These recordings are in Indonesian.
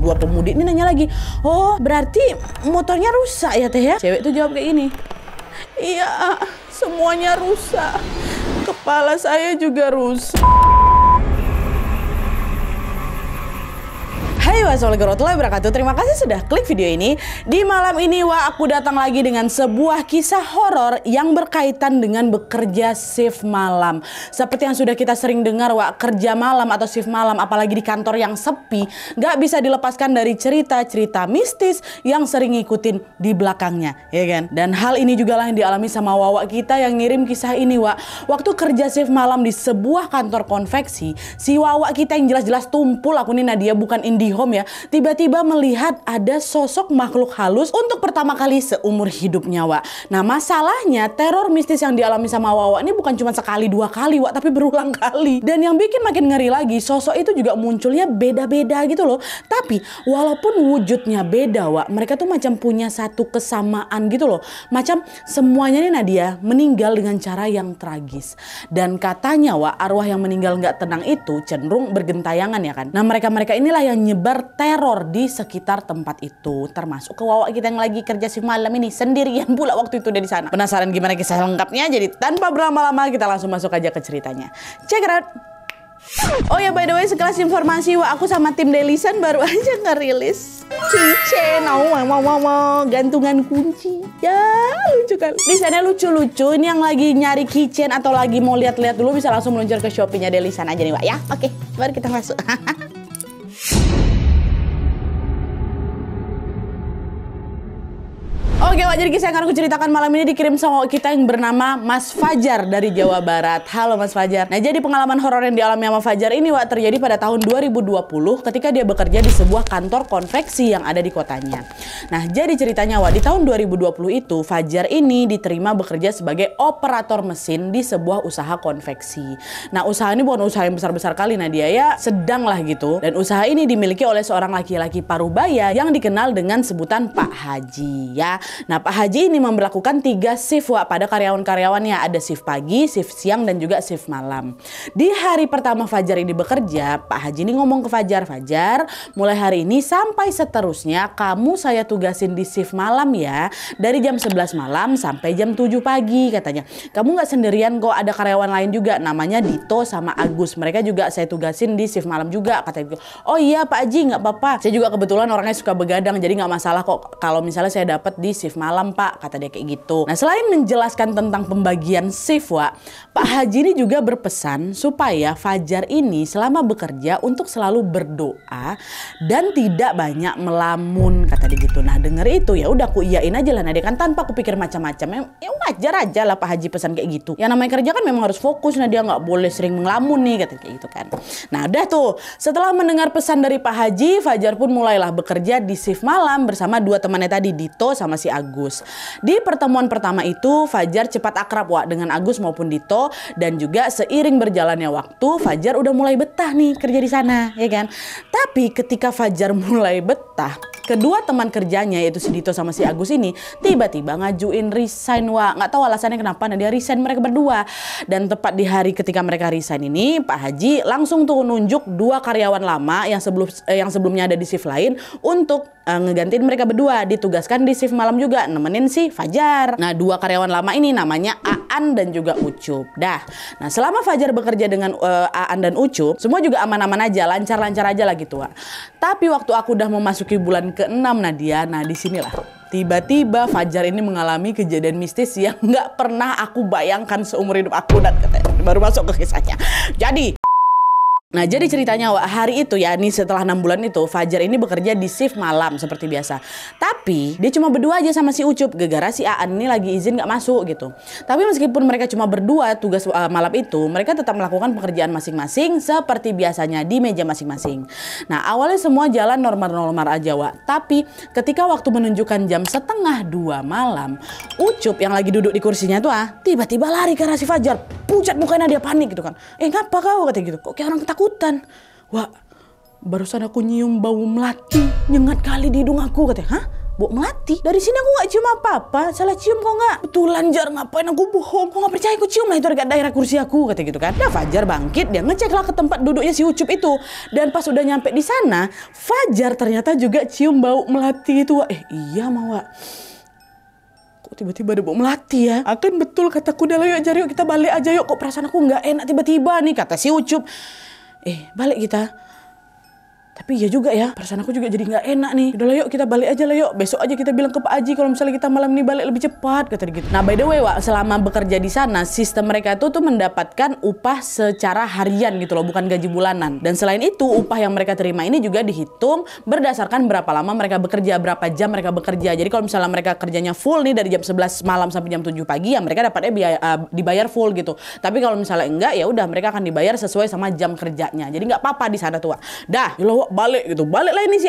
dua pemudik ini nanya lagi, oh berarti motornya rusak ya teh ya? Cewek tuh jawab kayak gini, iya semuanya rusak, kepala saya juga rusak. Hai, wassalamualaikum warahmatullahi wabarakatuh. Terima kasih sudah klik video ini. Di malam ini aku datang lagi dengan sebuah kisah horor yang berkaitan dengan bekerja shift malam. Seperti yang sudah kita sering dengar, kerja malam atau shift malam, apalagi di kantor yang sepi, gak bisa dilepaskan dari cerita-cerita mistis yang sering ngikutin di belakangnya, ya kan? Dan hal ini juga lah yang dialami sama Wawa kita yang ngirim kisah ini, Waktu kerja shift malam di sebuah kantor konveksi, si Wawa kita yang jelas-jelas tumpul, aku nih Nadia bukan IndiHome ya, tiba-tiba melihat ada sosok makhluk halus untuk pertama kali seumur hidupnya, Nah masalahnya teror mistis yang dialami sama Wawa ini bukan cuma sekali dua kali, tapi berulang kali. Dan yang bikin makin ngeri lagi, sosok itu juga munculnya beda-beda gitu loh. Tapi walaupun wujudnya beda, mereka tuh macam punya satu kesamaan gitu loh. Macam semuanya nih Nadia meninggal dengan cara yang tragis. Dan katanya arwah yang meninggal nggak tenang itu cenderung bergentayangan ya kan. Nah mereka-mereka inilah yang nyebar teror di sekitar tempat itu, termasuk ke Wawa kita yang lagi kerja shift malam ini sendirian pula waktu itu dari sana. Penasaran gimana kisah lengkapnya? Jadi tanpa berlama-lama kita langsung masuk aja ke ceritanya. Check it out. Oh ya, by the way, sekelas informasi, aku sama tim Delisan baru aja ngerilis keychain, gantungan kunci. Ya lucu kan? Desainnya lucu-lucu. Ini yang lagi nyari keychain atau lagi mau lihat-lihat dulu bisa langsung meluncur ke Shopee-nya Delisan aja nih, ya. Oke, mari kita masuk. Oke, jadi kisah yang akan aku ceritakan malam ini dikirim sama kita yang bernama Mas Fajar dari Jawa Barat. Halo Mas Fajar. Nah, jadi pengalaman horor yang dialami sama Fajar ini terjadi pada tahun 2020 ketika dia bekerja di sebuah kantor konveksi yang ada di kotanya. Nah, jadi ceritanya di tahun 2020 itu Fajar ini diterima bekerja sebagai operator mesin di sebuah usaha konveksi. Nah, usaha ini bukan usaha yang besar-besar kali, dia ya sedang lah gitu. Dan usaha ini dimiliki oleh seorang laki-laki parubaya yang dikenal dengan sebutan Pak Haji ya. Nah, Pak Haji ini memberlakukan 3 shift pada karyawan-karyawannya. Ada shift pagi, shift siang, dan juga shift malam. Di hari pertama Fajar ini bekerja, Pak Haji ini ngomong ke Fajar, Fajar, mulai hari ini sampai seterusnya kamu saya tugasin di shift malam ya. Dari jam 11 malam sampai jam 7 pagi katanya. Kamu nggak sendirian kok, ada karyawan lain juga namanya Dito sama Agus. Mereka juga saya tugasin di shift malam juga katanya. Oh iya Pak Haji, nggak apa-apa. Saya juga kebetulan orangnya suka begadang, jadi nggak masalah kok kalau misalnya saya dapat di shift malam Pak, kata dia kayak gitu. Nah, selain menjelaskan tentang pembagian shift, Pak Haji ini juga berpesan supaya Fajar ini selama bekerja untuk selalu berdoa dan tidak banyak melamun, kata dia gitu. Nah, denger itu ya udah aku iyain aja lah Nadia, kan tanpa aku pikir macam-macam. Ya wajar aja lah Pak Haji pesan kayak gitu. Ya namanya kerja kan memang harus fokus, Nadia nggak boleh sering melamun nih, kata kayak gitu kan. Nah, udah tuh. Setelah mendengar pesan dari Pak Haji, Fajar pun mulailah bekerja di shift malam bersama 2 temannya tadi, Dito sama si Agus. Di pertemuan pertama itu Fajar cepat akrab dengan Agus maupun Dito, dan juga seiring berjalannya waktu Fajar udah mulai betah nih kerja di sana, ya kan. Tapi ketika Fajar mulai betah, kedua teman kerjanya yaitu si Dito sama si Agus ini tiba-tiba ngajuin resign, nggak tahu alasannya kenapa. Nah, dia resign mereka berdua, dan tepat di hari ketika mereka resign ini Pak Haji langsung tuh nunjuk 2 karyawan lama yang sebelumnya ada di shift lain untuk ngegantiin mereka berdua, ditugaskan di shift malam juga nemenin si Fajar. Nah, 2 karyawan lama ini namanya Aan dan juga Ucup. Nah selama Fajar bekerja dengan Aan dan Ucup, semua juga aman-aman aja, lancar-lancar aja lah gitu. Tapi waktu aku udah memasuki bulan ke-6 Nadia, nah disinilah tiba-tiba Fajar ini mengalami kejadian mistis yang nggak pernah aku bayangkan seumur hidup aku, dan baru masuk ke kisahnya. Jadi ceritanya hari itu ya, nih setelah 6 bulan itu Fajar ini bekerja di shift malam seperti biasa. Tapi dia cuma berdua aja sama si Ucup, gara-gara si Aan ini lagi izin gak masuk gitu. Tapi meskipun mereka cuma berdua tugas malam itu, mereka tetap melakukan pekerjaan masing-masing seperti biasanya di meja masing-masing. Nah, awalnya semua jalan normal-normal aja Tapi ketika waktu menunjukkan jam 1:30 malam, Ucup yang lagi duduk di kursinya tuh tiba-tiba lari ke arah si Fajar. Pucat mukanya, dia panik gitu kan. Ngapa kau, kata gitu. Kok kayak orang ketakutan. Barusan aku nyium bau melati nyengat kali di hidung aku, katanya. Hah? bau melati. Dari sini aku nggak cium apa-apa. Salah cium kok nggak? Betulan Jar, ngapain aku bohong? Kok nggak percaya aku cium lah itu dekat daerah kursi aku, kata gitu kan. Nah Fajar bangkit, dia ngecek lah ke tempat duduknya si Ucup itu. Dan pas udah nyampe di sana, Fajar ternyata juga cium bau melati itu. Iya mau Wak. Tiba-tiba ada bau melati ya. Akan betul kataku, udah yuk Jar, yuk kita balik aja yuk. Kok perasaan aku nggak enak tiba-tiba nih, kata si Ucup. Balik kita. Tapi ya juga ya, perasaan aku juga jadi nggak enak nih. Udah lah yuk kita balik aja lah yuk. Besok aja kita bilang ke Pak Haji kalau misalnya kita malam ini balik lebih cepat, kata gitu. Nah by the way Wak, selama bekerja di sana, sistem mereka itu tuh mendapatkan upah secara harian gitu loh, bukan gaji bulanan. Dan selain itu, upah yang mereka terima ini juga dihitung berdasarkan berapa lama mereka bekerja, berapa jam mereka bekerja. Jadi kalau misalnya mereka kerjanya full nih dari jam 11 malam sampai jam 7 pagi, ya mereka dapatnya dibayar full gitu. Tapi kalau misalnya enggak, ya udah mereka akan dibayar sesuai sama jam kerjanya. Jadi nggak apa-apa di sana tuh Wak. Dah, balik gitu. Balik lah ini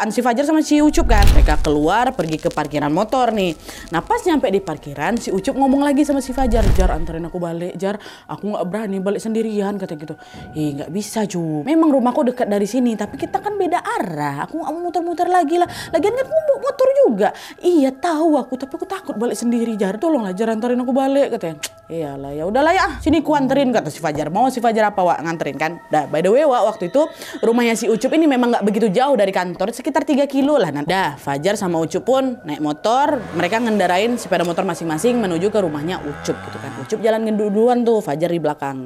si Fajar sama si Ucup kan. Mereka keluar pergi ke parkiran motor nih. Nah pas nyampe di parkiran, si Ucup ngomong lagi sama si Fajar, Jar anterin aku balik Jar, aku nggak berani balik sendirian, kata gitu. Nggak bisa Cu, memang rumahku dekat dari sini, tapi kita kan beda arah, aku nggak mau muter-muter lagi lah, lagian kan aku mau motor juga. Iya tahu aku, tapi aku takut balik sendiri Jar, tolonglah Jar anterin aku balik, katanya. Iyalah ya udahlah ya, sini ku anterin, kata si Fajar. Mau si Fajar apa Wak nganterin kan? Dah by the way Wak, waktu itu rumahnya si Ucup ini memang nggak begitu jauh dari kantor, sekitar 3 kilo lah. Dah Fajar sama Ucup pun naik motor, mereka ngendarain sepeda motor masing-masing menuju ke rumahnya Ucup gitu kan. Ucup jalan duluan tuh, Fajar di belakang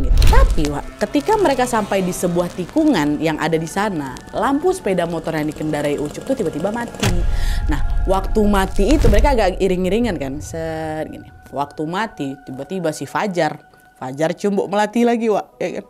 gitu. Tapi Wak, ketika mereka sampai di sebuah tikungan yang ada di sana, lampu sepeda motor yang dikendarai Ucup tuh tiba-tiba mati. Nah waktu mati itu mereka agak iring-iringan kan, gini. Waktu mati tiba-tiba si Fajar cium bau melati lagi Wak, ya kan?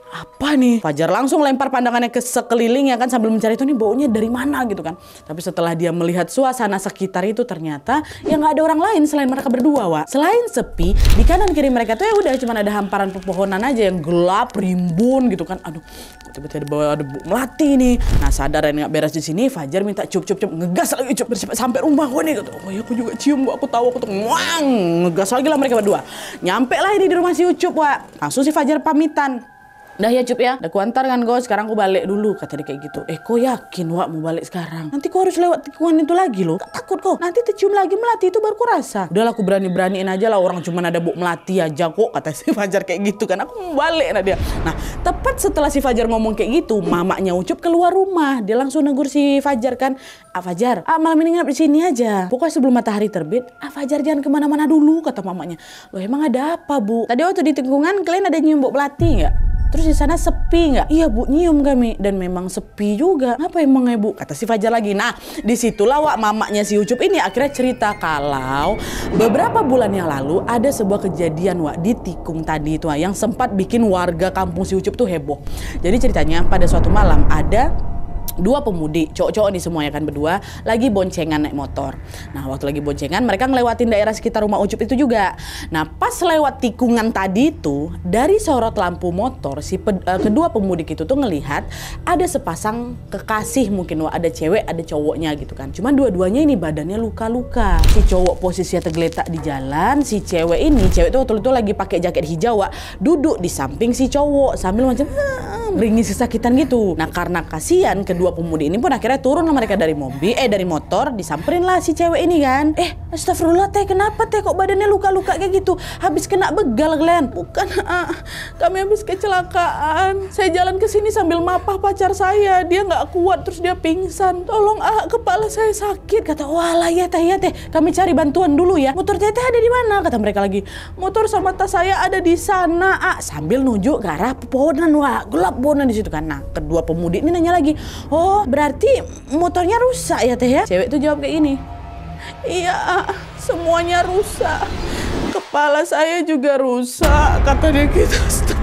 Apa nih? Fajar langsung lempar pandangannya ke sekeliling ya kan, sambil mencari itu nih baunya dari mana gitu kan. Tapi setelah dia melihat suasana sekitar itu, ternyata ya nggak ada orang lain selain mereka berdua Wak. Selain sepi, di kanan kiri mereka tuh ya udah cuma ada hamparan pepohonan aja yang gelap rimbun gitu kan. Aduh, tiba-tiba ada bau melati nih. Nah sadar dan nggak beres di sini, Fajar minta cup ngegas lagi Cup sampai rumah gue nih gitu. Oh ya aku juga cium Wak, aku tahu aku tuh ngegas lagi lah mereka berdua. Nyampe lah ini di rumah si Ucup Wak. Langsung si Fajar pamitan. Dah ya Cup ya, udah kuantar kan gue, sekarang aku balik dulu, kata dia kayak gitu. Kok yakin Wak mau balik sekarang? Nanti kau harus lewat tikungan itu lagi loh. Gak takut kok, nanti tercium lagi melati itu baru ku rasa. Udahlah aku berani-beraniin aja lah, orang cuma ada bau melati aja kok, kata si Fajar kayak gitu kan. Aku mau balik nah dia. Nah tepat setelah si Fajar ngomong kayak gitu, mamanya Ucup keluar rumah. Dia langsung negur si Fajar kan, Fajar, malam ini nginap di sini aja. Pokoknya sebelum matahari terbit, Fajar jangan kemana-mana dulu, kata mamanya. Loh emang ada apa Bu? Tadi waktu di tikungan kalian ada nyium bau melati nggak? Terus di sana sepi nggak? Iya Bu, nyium kami, dan memang sepi juga. Apa emangnya Bu? Kata si Fajar lagi. Nah disitulah Wak, mamanya si Ucup ini akhirnya cerita kalau beberapa bulan yang lalu ada sebuah kejadian Wak di tikung tadi itu yang sempat bikin warga kampung si Ucup tuh heboh. Jadi ceritanya pada suatu malam ada dua pemudik, cowok-cowok nih semuanya kan berdua, lagi boncengan naik motor. Nah waktu lagi boncengan mereka ngelewatin daerah sekitar rumah Ucup itu juga. Nah pas lewat tikungan tadi itu, dari sorot lampu motor kedua pemudik itu tuh ngelihat ada sepasang kekasih, mungkin Wak, ada cewek ada cowoknya gitu kan. Cuman dua-duanya ini badannya luka-luka. Si cowok posisinya tergeletak di jalan, si cewek itu waktu itu lagi pakai jaket hijau Wak, duduk di samping si cowok sambil macam meringis kesakitan gitu. Nah karena kasihan, kedua pemudi ini pun akhirnya turun lah mereka dari motor, disamperin lah si cewek ini kan. Astagfirullah teh, kenapa teh kok badannya luka-luka kayak gitu? Habis kena begal kalian? Bukan, kami habis kecelakaan. Saya jalan ke sini sambil mapah pacar saya, dia nggak kuat terus dia pingsan. Tolong kepala saya sakit. Kata, walah ya teh, kami cari bantuan dulu ya. Motor teh ada di mana? Kata mereka lagi. Motor sama tas saya ada di sana. Sambil nunjuk ke arah pepohonan Wak, gelap bonan di situ kan. Nah kedua pemudi ini nanya lagi, oh berarti motornya rusak ya teh ya? Cewek tuh jawab kayak gini, iya semuanya rusak, kepala saya juga rusak, kata dia gitu.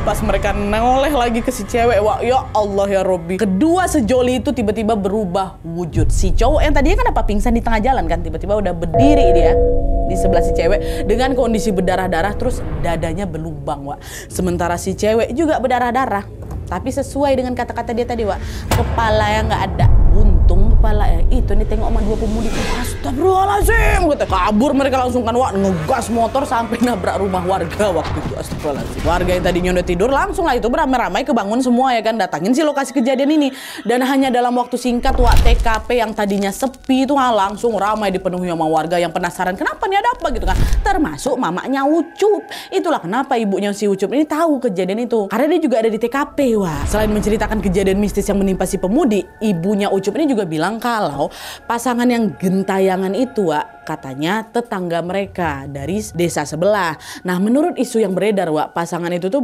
Pas mereka noleh lagi ke si cewek, wah ya Allah ya Robbi, kedua sejoli itu tiba-tiba berubah wujud. Si cowok yang tadinya kan pingsan di tengah jalan kan, tiba-tiba udah berdiri dia di sebelah si cewek dengan kondisi berdarah-darah, terus dadanya berlubang Wak. Sementara si cewek juga berdarah-darah, tapi sesuai dengan kata-kata dia tadi Wak, kepala yang nggak ada, buntung kepala ya. Itu nih tengok sama dua pemudik. Astagfirullahaladzim, kata kabur mereka langsung kan, wah, ngegas motor sampai nabrak rumah warga waktu itu. Astagfirullahaladzim. Warga yang tadinya udah tidur langsung lah itu beramai-ramai kebangun semua ya kan, datangin si lokasi kejadian ini. Dan hanya dalam waktu singkat wah TKP yang tadinya sepi itu langsung ramai dipenuhi sama warga yang penasaran kenapa nih ada apa gitu kan. Termasuk mamanya Ucup. Itulah kenapa ibunya si Ucup ini tahu kejadian itu. Karena dia juga ada di TKP. Wah, selain menceritakan kejadian mistis yang menimpa si pemudi, ibunya Ucup ini juga bilang kalau pasangan yang gentayangan itu, Wak, katanya tetangga mereka dari desa sebelah. Nah, menurut isu yang beredar, Wak, pasangan itu tuh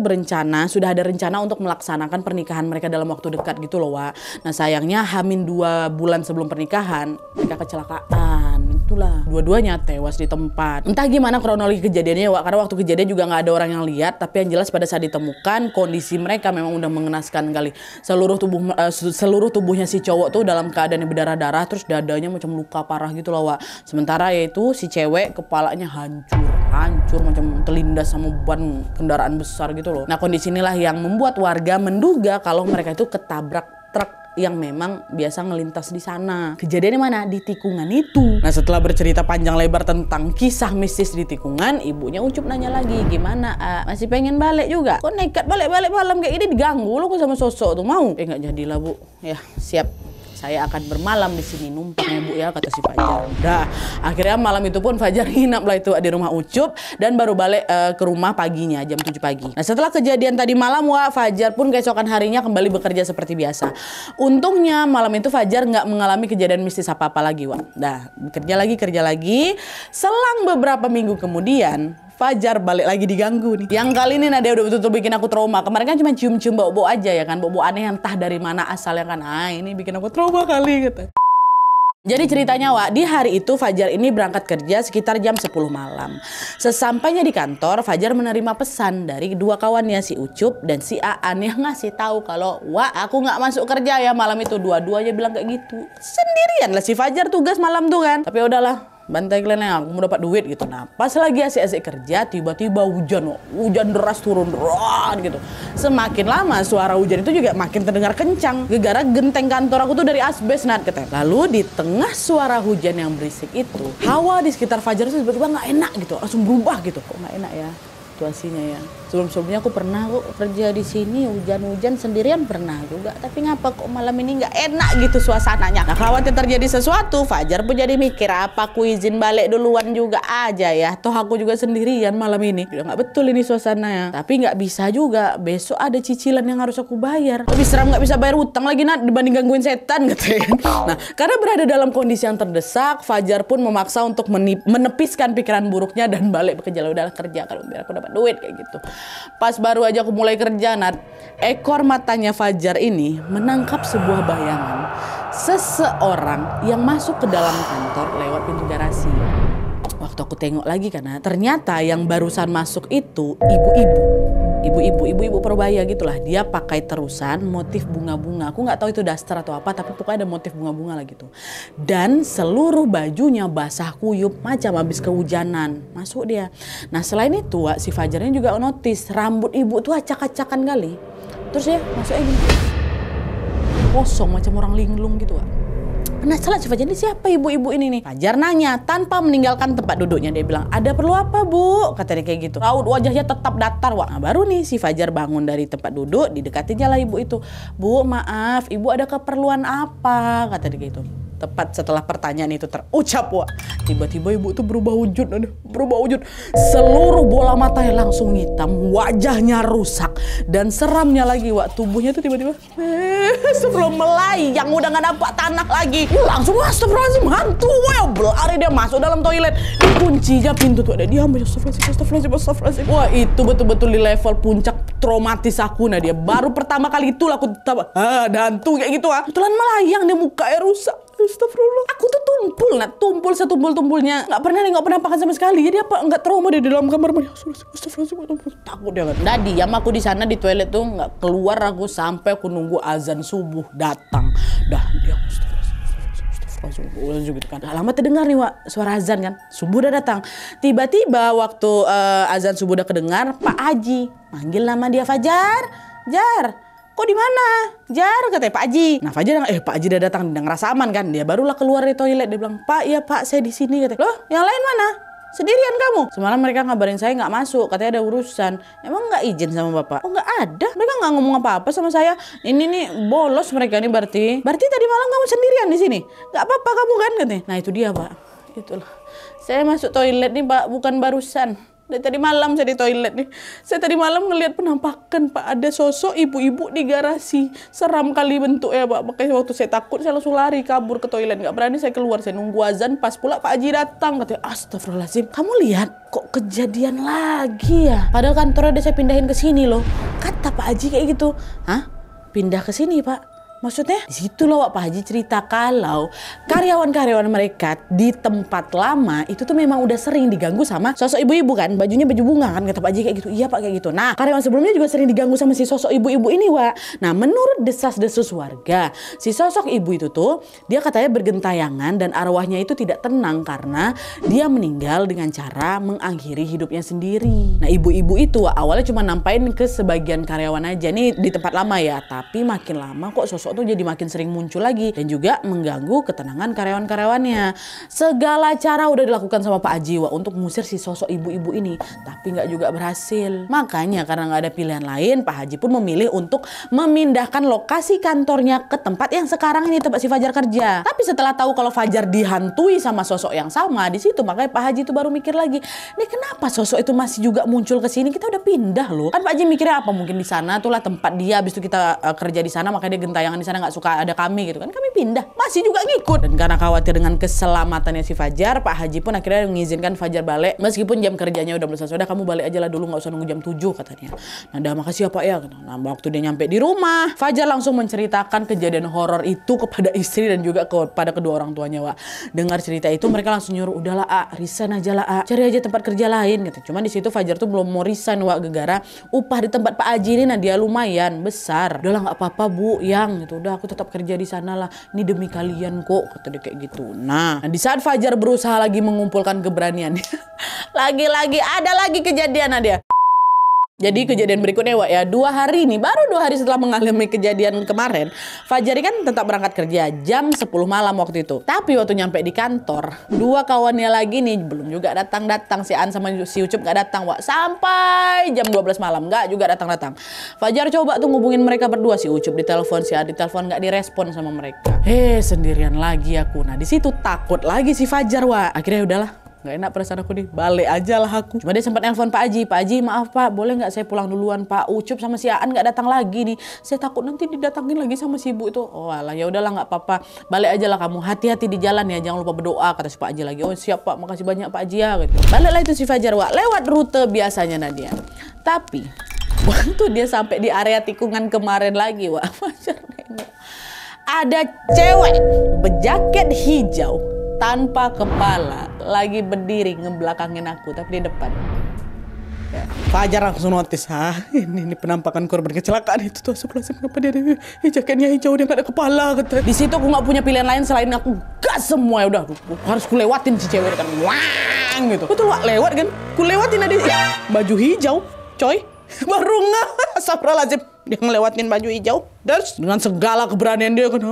sudah ada rencana untuk melaksanakan pernikahan mereka dalam waktu dekat gitu loh, Wak. Nah, sayangnya Hamin 2 bulan sebelum pernikahan, mereka kecelakaan. Itulah, dua-duanya tewas di tempat. Entah gimana kronologi kejadiannya, Wak, karena waktu kejadian juga nggak ada orang yang lihat, tapi yang jelas pada saat ditemukan, kondisi mereka memang udah mengenaskan kali. Seluruh tubuhnya si cowok tuh dalam keadaan yang berdarah-darah, terus dadanya macam luka parah gitu loh, Wak. Sementara yaitu si cewek kepalanya hancur macam terlindas sama ban kendaraan besar gitu loh. Nah, kondisi inilah yang membuat warga menduga kalau mereka itu ketabrak truk yang memang biasa ngelintas di sana. Kejadiannya mana? Di tikungan itu. Nah, setelah bercerita panjang lebar tentang kisah mistis di tikungan, ibunya Ucup nanya lagi, gimana? Masih pengen balik juga? Kok nekat balik-balik malam kayak gini, diganggu lo kok sama sosok tuh, mau? Nggak jadilah, Bu. Ya, siap. Saya akan bermalam di sini numpang ya, Bu ya, kata si Fajar. Udah, akhirnya malam itu pun Fajar nginap lah itu di rumah Ucup dan baru balik ke rumah paginya jam 7 pagi. Nah, setelah kejadian tadi malam, Wak, Fajar pun keesokan harinya kembali bekerja seperti biasa. Untungnya malam itu Fajar nggak mengalami kejadian mistis apa-apa lagi, Wak. Nah, kerja lagi. Selang beberapa minggu kemudian, Fajar balik lagi diganggu nih. Yang kali ini Nadia udah betul-betul bikin aku trauma. Kemarin kan cuma cium-cium bau-bau aja ya kan. Bau-bau aneh yang entah dari mana asalnya kan. Ini bikin aku trauma kali gitu. Jadi ceritanya, Wak, di hari itu Fajar ini berangkat kerja sekitar jam 10 malam. Sesampainya di kantor, Fajar menerima pesan dari dua kawannya, si Ucup dan si Aan, yang ngasih tahu kalau, Wak, aku nggak masuk kerja ya malam itu. Dua-duanya bilang kayak gitu. Sendirian lah si Fajar tugas malam tuh kan. Tapi udahlah, bantai kalian yang aku mau dapat duit gitu. Nah, pas lagi asik-asik kerja, tiba-tiba hujan deras turun gitu. Semakin lama suara hujan itu juga makin terdengar kencang. Gegara genteng kantor aku tuh dari asbes, Nat, katanya. Lalu di tengah suara hujan yang berisik itu, hawa di sekitar Fajar itu tiba-tiba nggak enak gitu, langsung berubah gitu. Kok nggak enak ya situasinya ya. Sebelum-sebelumnya aku pernah kok kerja di sini hujan-hujan sendirian pernah juga. Tapi ngapa kok malam ini nggak enak gitu suasananya. Nah, khawatir terjadi sesuatu, Fajar pun jadi mikir apa aku izin balik duluan juga aja ya. Toh aku juga sendirian malam ini. Udah nggak betul ini suasananya. Tapi nggak bisa juga. Besok ada cicilan yang harus aku bayar. Lebih seram nggak bisa bayar hutang lagi, Nat, dibanding gangguin setan katanya. Nah, karena berada dalam kondisi yang terdesak, Fajar pun memaksa untuk menepiskan pikiran buruknya dan balik bekerja. Udah kerja kalau biar aku dapat duit kayak gitu. Pas baru aja aku mulai kerja, Nat, ekor matanya Fajar ini menangkap sebuah bayangan seseorang yang masuk ke dalam kantor lewat pintu garasi. Waktu aku tengok lagi karena ternyata yang barusan masuk itu ibu-ibu Purbaya gitulah. Dia pakai terusan motif bunga-bunga. Aku nggak tahu itu daster atau apa, tapi pokoknya ada motif bunga-bunga lah gitu. Dan seluruh bajunya basah kuyup macam habis kehujanan. Masuk dia. Nah, selain itu, Wak, si Fajarnya juga notice rambut ibu tuh acak-acakan kali. Terus ya masuknya gini, kosong macam orang linglung gitu, Wak. Penasaran si Fajar, ini siapa ibu-ibu ini nih? Fajar nanya tanpa meninggalkan tempat duduknya. Dia bilang, ada perlu apa, Bu? Katanya kayak gitu. Raut wajahnya tetap datar, Wak. Nah, baru nih si Fajar bangun dari tempat duduk, didekatinya lah ibu itu. Bu, maaf, ibu ada keperluan apa? Kata dia gitu. Tepat setelah pertanyaan itu terucap, Wak, tiba-tiba ibu tuh berubah wujud. Seluruh bola matanya langsung hitam, wajahnya rusak, dan seramnya lagi, Wak, tubuhnya tuh tiba-tiba sebelum melayang udah nggak dapat tanah lagi. Langsung astagfirullahaladzim, hantu, berlari dia masuk dalam toilet, dikuncinya pintu tuh ada dia, astagfirullahaladzim. Wah, itu betul-betul di level puncak traumatis aku. Nah, dia baru pertama kali itu aku ada hantu kayak gitu, kebetulan melayang, dia mukanya rusak. Astagfirullah. Aku tuh tumpul setumpul-tumpulnya. Nggak pernah nengok penampakan sama sekali. Jadi apa nggak trauma dia di dalam kamar mandi. Astagfirullah. Takut dia kan. Nah, diam aku di sana di toilet tuh nggak keluar aku sampai aku nunggu azan subuh datang. Dah diam. Astagfirullah gitu kan. Gak lama terdengar nih, Wak, suara azan kan. Subuh udah datang. Tiba-tiba waktu azan subuh udah kedengar, Pak Haji manggil nama dia, Fajar. Jar, kok di mana? Jar, katanya Pak Haji. Nah Fajar Pak Haji udah datang, dia ngerasa aman kan. Dia barulah keluar dari toilet, dia bilang, Pak, ya Pak, saya di sini, katanya. Loh, yang lain mana? Sendirian kamu? Semalam mereka ngabarin saya nggak masuk, katanya ada urusan. Emang nggak izin sama bapak? Oh nggak ada, mereka nggak ngomong apa-apa sama saya. Ini nih bolos mereka nih berarti. Berarti tadi malam kamu sendirian di sini? Nggak apa-apa kamu kan, katanya. Nah itu dia Pak, itulah. Saya masuk toilet nih Pak, bukan barusan. Dari tadi malam saya di toilet nih. Saya tadi malam ngelihat penampakan Pak. Ada sosok ibu-ibu di garasi. Seram kali bentuknya Pak. Makanya waktu saya takut saya langsung lari kabur ke toilet. Gak berani saya keluar. Saya nunggu azan. Pas pula Pak Haji datang. Katanya astagfirullahaladzim. Kamu lihat kok kejadian lagi ya. Padahal kantornya udah saya pindahin ke sini loh. Kata Pak Haji kayak gitu. Hah? Pindah ke sini Pak? Maksudnya di situ loh Pak Haji cerita kalau karyawan-karyawan mereka di tempat lama itu tuh memang udah sering diganggu sama sosok ibu-ibu kan, bajunya baju bunga kan, kata Pak Haji kayak gitu. Iya Pak kayak gitu. Nah karyawan sebelumnya juga sering diganggu sama si sosok ibu-ibu ini Wak. Nah menurut desas-desus warga, si sosok ibu itu tuh dia katanya bergentayangan dan arwahnya itu tidak tenang karena dia meninggal dengan cara mengakhiri hidupnya sendiri. Nah ibu-ibu itu awalnya cuma nampain ke sebagian karyawan aja nih di tempat lama ya, tapi makin lama kok sosok tuh jadi makin sering muncul lagi dan juga mengganggu ketenangan karyawan-karyawannya. Segala cara udah dilakukan sama Pak Haji Wak untuk mengusir si sosok ibu-ibu ini, tapi nggak juga berhasil. Makanya karena nggak ada pilihan lain, Pak Haji pun memilih untuk memindahkan lokasi kantornya ke tempat yang sekarang ini tempat si Fajar kerja. Tapi setelah tahu kalau Fajar dihantui sama sosok yang sama di situ, makanya Pak Haji tuh baru mikir lagi, nih kenapa sosok itu masih juga muncul ke sini? Kita udah pindah loh. Kan Pak Haji mikirnya apa? Mungkin di sana tuh lah tempat dia, habis itu kita kerja di sana, makanya dia gentayangan di sana nggak suka ada kami gitu kan, kami pindah, masih juga ngikut. Dan karena khawatir dengan keselamatannya si Fajar, Pak Haji pun akhirnya mengizinkan Fajar balik meskipun jam kerjanya udah selesai. Udah kamu balik aja lah dulu, nggak usah nunggu jam 7 katanya. Nah dah makasih ya Pak ya. Nah waktu dia nyampe di rumah, Fajar langsung menceritakan kejadian horor itu kepada istri dan juga kepada kedua orang tuanya Wak. Dengar cerita itu mereka langsung nyuruh, udahlah resign aja lah cari aja tempat kerja lain gitu. Cuman di situ Fajar tuh belum mau resign Wak, gegara upah di tempat Pak Haji ini nah dia lumayan besar. Udahlah nggak apa-apa Bu yang gitu, udah aku tetap kerja di sana lah, ini demi kalian kok, kata dia kayak gitu. Nah di saat Fajar berusaha lagi mengumpulkan keberaniannya lagi-lagi ada lagi kejadian dia. Jadi kejadian berikutnya Wak ya, baru 2 hari setelah mengalami kejadian kemarin, Fajar kan tetap berangkat kerja jam 10 malam waktu itu. Tapi waktu nyampe di kantor, 2 kawannya lagi nih belum juga datang-datang. Si An sama si Ucup gak datang Wak, sampai jam 12 malam gak juga datang-datang. Fajar coba tuh ngubungin mereka berdua, si Ucup ditelepon, si An ditelepon, gak direspon sama mereka. Sendirian lagi aku. Nah di situ takut lagi si Fajar Wak. Akhirnya udahlah, nggak enak perasaan aku nih, balik aja lah aku. Cuma dia sempat nelpon Pak Haji, Pak Haji maaf Pak, boleh nggak saya pulang duluan Pak, Ucup sama si Aan nggak datang lagi nih, saya takut nanti didatangin lagi sama si ibu itu. Oh alah ya udahlah nggak apa-apa, balik aja lah kamu, hati-hati di jalan ya, jangan lupa berdoa, kata si Pak Haji lagi. Oh siap Pak, makasih banyak Pak Haji ya gitu. Baliklah itu si Fajar Wak, lewat rute biasanya Nadia. Tapi waktu dia sampai di area tikungan kemarin lagi Wak, Fajar nengok ada cewek berjaket hijau tanpa kepala lagi berdiri ngebelakangin aku tapi di depan. Ya. Fajar langsung notice, ini penampakan korban kecelakaan itu tuh. Astagfirullahaladzim, kenapa dia ada jaketnya hijau, dia gak ada kepala kata. Di situ aku nggak punya pilihan lain selain aku gas semua, ya udah harus kulewatin si cewek kan, wang gitu. Betul Wak, lewat kan, kulewatin ada baju hijau, coy. Baru nggak, astagfirullahaladzim, dia ngelewatin baju hijau. Terus dengan segala keberanian dia kan,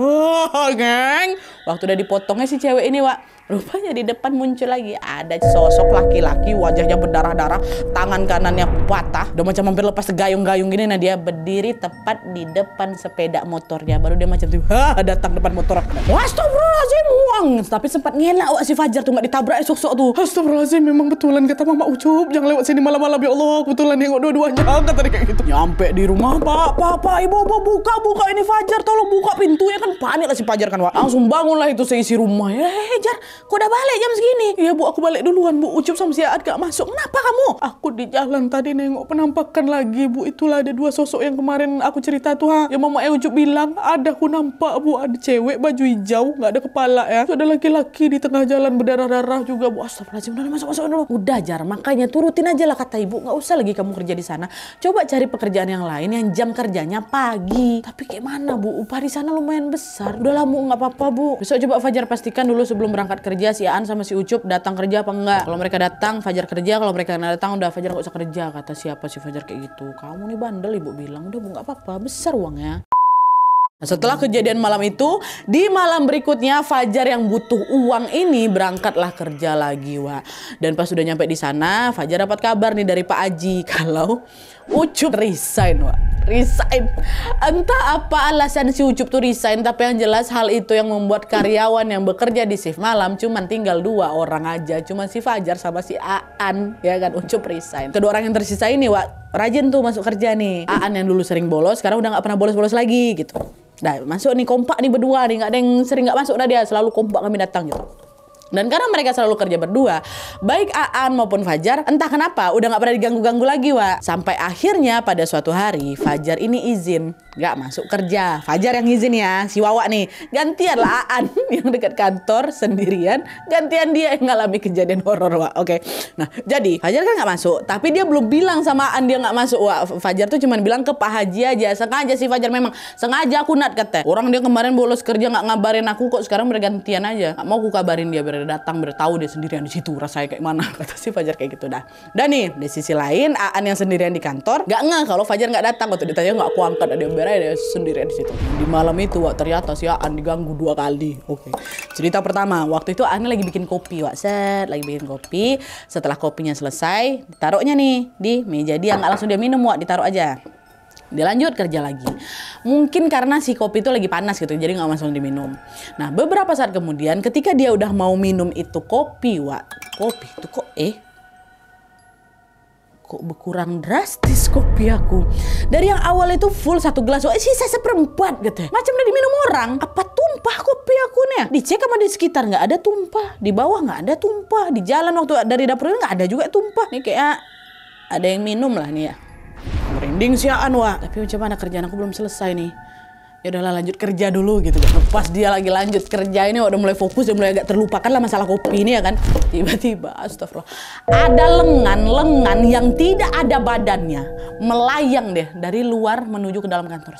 geng. Waktu udah dipotongnya si cewek ini Wak, rupanya di depan muncul lagi ada sosok laki-laki, wajahnya berdarah-darah, tangan kanannya patah, udah macam hampir lepas gayung-gayung gini. Nah dia berdiri tepat di depan sepeda motornya. Baru dia macam tuh, datang depan motor aku. Astagfirullahaladzim, uang. Tapi sempat ngelak Wak si Fajar tuh, nggak ditabrak sok-sok tuh. Astagfirullahaladzim, memang betulan kata Mama Ucup, jangan lewat sini malam-malam ya Allah, kebetulan nengok dua-duanya, kata dia kayak gitu. Nyampe di rumah, Pak, Ibu buka ini Fajar, tolong buka pintunya. Kan panik lah si Fajar kan Wak. Langsung bangunlah itu seisi rumah. Jar, kok udah balik jam segini? Iya Bu, aku balik duluan Bu, Ucup sama si Aad gak masuk. Kenapa kamu? Aku di jalan tadi nengok penampakan lagi Bu, itulah ada 2 sosok yang kemarin aku cerita tuh Yang Mama Ucup bilang, ada aku nampak Bu, ada cewek baju hijau, gak ada kepala ya. Ada laki-laki di tengah jalan berdarah-darah juga. Astagfirullahaladzim, udah masuk. Udah Jar, makanya turutin aja lah kata ibu. Nggak usah lagi kamu kerja di sana. Coba cari pekerjaan yang lain yang jam kerjanya pagi. Tapi kayak mana Bu? Upah di sana lumayan besar. Udah lah Bu, nggak apa-apa Bu. Besok coba Fajar pastikan dulu sebelum berangkat kerja si Aan sama si Ucup datang kerja apa enggak. Kalau mereka datang, Fajar kerja. Kalau mereka nggak datang, udah Fajar nggak usah kerja. Kata siapa si Fajar kayak gitu. Kamu nih bandel, ibu bilang. Udah Bu, nggak apa-apa, besar uangnya. Nah, setelah kejadian malam itu, di malam berikutnya Fajar yang butuh uang ini berangkatlah kerja lagi, Wak. Dan pas sudah nyampe di sana, Fajar dapat kabar nih dari Pak Aji kalau Ucup resign, Wak. Resign. Entah apa alasan si Ucup tuh resign, tapi yang jelas hal itu yang membuat karyawan yang bekerja di shift malam cuman tinggal 2 orang aja, cuma si Fajar sama si Aan, ya kan. Ucup resign. Kedua orang yang tersisa ini, Wak, rajin tuh masuk kerja nih. Aan yang dulu sering bolos, sekarang udah nggak pernah bolos-bolos lagi gitu. Nah, masuk nih kompak nih berdua nih, nggak ada yang sering nggak masuk dah dia, selalu kompak kami datang gitu. Dan karena mereka selalu kerja berdua, baik Aan maupun Fajar, entah kenapa udah nggak pernah diganggu-ganggu lagi, Wak. Sampai akhirnya pada suatu hari Fajar ini izin nggak masuk kerja. Fajar yang izin ya, si Wawa nih. Gantian lah Aan yang dekat kantor sendirian, gantian dia yang ngalami kejadian horor, Wak. Oke. Nah, jadi Fajar kan nggak masuk, tapi dia belum bilang sama Aan dia nggak masuk, Wak. Fajar tuh cuma bilang ke Pak Haji aja, sengaja si Fajar memang sengaja aku nat kata. Orang dia kemarin bolos kerja nggak ngabarin aku kok, sekarang bergantian aja. Nggak mau aku kabarin dia biar datang bertahu dia sendirian di situ rasanya kayak mana, kata si Fajar kayak gitu dah. Dan nih di sisi lain Aan yang sendirian di kantor nggak ngeh kalau Fajar nggak datang. Waktu ditanya nggak aku angkat, dia berai dia sendirian di situ. Di malam itu, Wak, ternyata si Aan diganggu 2 kali. Oke. Cerita pertama, waktu itu Aan lagi bikin kopi, Wak. Lagi bikin kopi. Setelah kopinya selesai, ditaruhnya nih di meja dia, nggak langsung dia minum, Wak, ditaruh aja. Dia lanjut kerja lagi. Mungkin karena si kopi itu lagi panas gitu, jadi nggak langsung diminum. Nah, beberapa saat kemudian ketika dia udah mau minum itu kopi, Wak. Kopi itu kok berkurang drastis kopi aku. Dari yang awal itu full 1 gelas, Wak, sisa 1/4 gitu. Macam udah diminum orang. Apa tumpah kopi aku nih? Dicek sama di sekitar nggak ada tumpah. Di bawah nggak ada tumpah. Di jalan waktu dari dapur ini nggak ada juga tumpah. Nih kayak ada yang minum lah nih ya. Merinding siaan, Wak. Tapi macam mana kerjaan aku belum selesai nih. Ya udahlah lanjut kerja dulu gitu kan. Pas dia lagi lanjut kerja ini udah mulai fokus, udah mulai agak terlupakan lah masalah kopi ini ya kan. Tiba-tiba astagfirullah, ada lengan yang tidak ada badannya melayang deh dari luar menuju ke dalam kantor.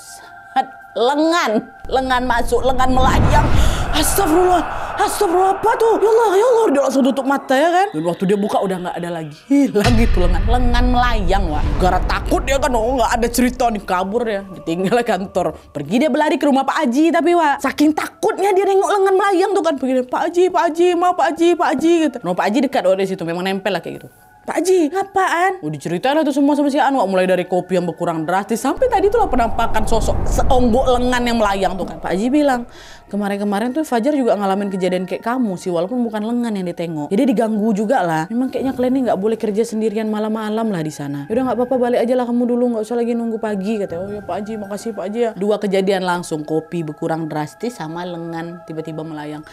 Lengan masuk, lengan melayang. Astagfirullah apa tuh? Ya Allah, dia langsung tutup mata ya kan. Dan waktu dia buka udah nggak ada lagi, hilang gitu lengan melayang, Wak. Gara takut dia kan, nggak ada cerita nih, kabur ya, ditinggal kantor. Pergi dia berlari ke rumah Pak Haji tapi, Wak, saking takutnya dia nengok lengan melayang tuh kan, begini, Pak Haji, mau Pak Haji gitu. Rumah Pak Haji dekat dari situ, memang nempel lah kayak gitu. Pak Haji, apaan? Diceritain lah tuh semua sama si Anu, mulai dari kopi yang berkurang drastis sampai tadi tuh lah penampakan sosok seonggok lengan yang melayang tuh kan. Pak Haji bilang, kemarin tuh Fajar juga ngalamin kejadian kayak kamu sih, walaupun bukan lengan yang ditengok. Jadi diganggu juga lah. Memang kayaknya kalian ini nggak boleh kerja sendirian malam-malam lah di sana. Yaudah nggak apa-apa, balik aja lah kamu dulu, nggak usah lagi nunggu pagi, katanya. Oh ya Pak Haji, makasih Pak Haji ya. 2 kejadian langsung, kopi berkurang drastis sama lengan tiba-tiba melayang.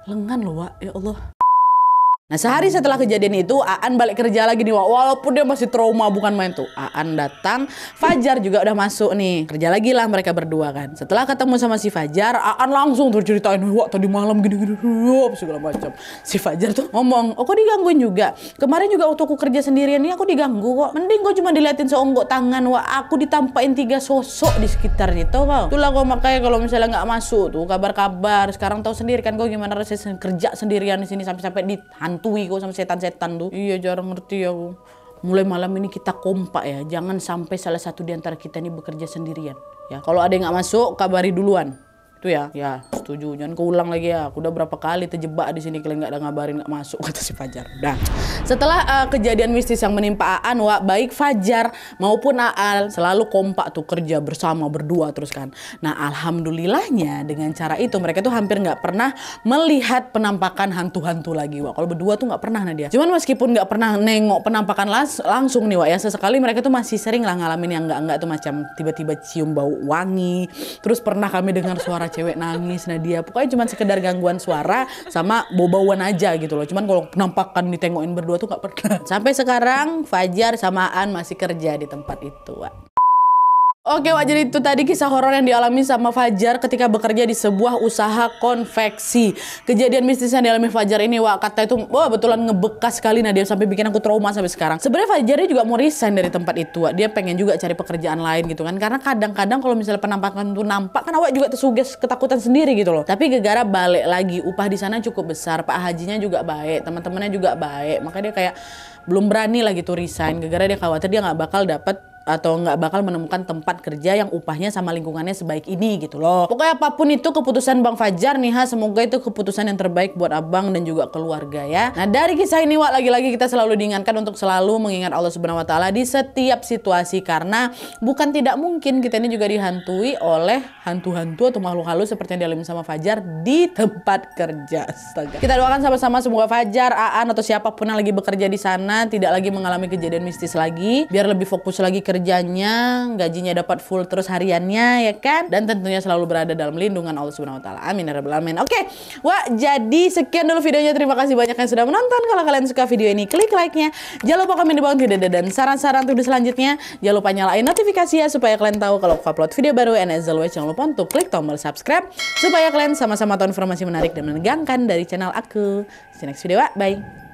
Lengan loh, Wak, ya Allah. Nah, sehari setelah kejadian itu, Aan balik kerja lagi nih, Wak. Walaupun dia masih trauma bukan main tuh. Aan datang, Fajar juga udah masuk nih. Kerja lagi lah mereka berdua kan. Setelah ketemu sama si Fajar, Aan langsung tuh ceritain, Wak, tadi malam gini-gini, segala macam. Si Fajar tuh ngomong, oh kok digangguin juga? Kemarin juga waktu aku kerja sendirian nih, aku diganggu kok. Mending kok cuma diliatin seonggok tangan, Wak. Aku ditampain 3 sosok di sekitar itu, Wak. Itulah kok makanya kalau misalnya nggak masuk tuh, kabar-kabar. Sekarang tahu sendiri kan kok gimana rasanya kerja sendirian di sini sampai dihantui kok sama setan-setan tuh. Iya, jarang ngerti aku. Mulai malam ini kita kompak ya. Jangan sampai salah satu di antara kita ini bekerja sendirian. Ya, kalau ada yang nggak masuk, kabari duluan. Itu ya, setuju. Jangan keulang lagi ya. Aku udah berapa kali terjebak di sini kalian nggak ada ngabarin nggak masuk, kata si Fajar. Dah. Setelah kejadian mistis yang menimpa Aan, Wak, baik Fajar maupun Aan selalu kompak tuh kerja bersama berdua terus kan. Nah, alhamdulillahnya dengan cara itu mereka tuh hampir nggak pernah melihat penampakan hantu-hantu lagi, Wak. Kalau berdua tuh nggak pernah Nadia. Cuman meskipun nggak pernah nengok penampakan langsung nih, Wak, ya sesekali mereka tuh masih sering lah ngalamin yang nggak tuh, macam tiba-tiba cium bau wangi. Terus pernah kami dengar suara cewek nangis, Nadia. Pokoknya cuma sekedar gangguan suara sama bau-bauan aja gitu loh. Cuman kalau penampakan ditengokin berdua tuh nggak pernah. Sampai sekarang Fajar sama Aan masih kerja di tempat itu, Wak. Oke Wak, jadi itu tadi kisah horor yang dialami sama Fajar ketika bekerja di sebuah usaha konveksi. Kejadian mistis yang dialami Fajar ini Wak, kata itu wah betulan ngebekas sekali. Nah dia sampai bikin aku trauma sampai sekarang. Sebenarnya Fajar dia juga mau resign dari tempat itu Wak. Dia pengen juga cari pekerjaan lain gitu kan. Karena kadang-kadang kalau misalnya penampakan itu nampak kan Wak juga tersuges ketakutan sendiri gitu loh. Tapi gegara balik lagi, upah di sana cukup besar, Pak Hajinya juga baik, teman-temannya juga baik. Makanya dia kayak belum berani lah gitu resign. Gegara dia khawatir dia nggak bakal dapet atau nggak bakal menemukan tempat kerja yang upahnya sama lingkungannya sebaik ini gitu loh. Pokoknya apapun itu keputusan Bang Fajar nih semoga itu keputusan yang terbaik buat abang dan juga keluarga ya. Nah dari kisah ini Wak, lagi-lagi kita selalu diingatkan untuk selalu mengingat Allah Subhanahu Wa Taala di setiap situasi, karena bukan tidak mungkin kita ini juga dihantui oleh hantu-hantu atau makhluk halus seperti yang dialami sama Fajar di tempat kerja. Astaga. Kita doakan sama-sama semoga Fajar, Aan atau siapapun yang lagi bekerja di sana tidak lagi mengalami kejadian mistis lagi, biar lebih fokus lagi kerjanya, gajinya dapat full terus hariannya ya kan, dan tentunya selalu berada dalam lindungan Allah Subhanahu Wa Taala. Amin ya rabbal alamin. Oke, wah jadi sekian dulu videonya. Terima kasih banyak yang sudah menonton. Kalau kalian suka video ini, klik like-nya. Jangan lupa komen di bawah tidak ada dan saran-saran untuk selanjutnya. Jangan lupa nyalain notifikasi ya supaya kalian tahu kalau aku upload video baru. And as always jangan lupa untuk klik tombol subscribe supaya kalian sama-sama tahu informasi menarik dan menegangkan dari channel aku. See you next video, bye.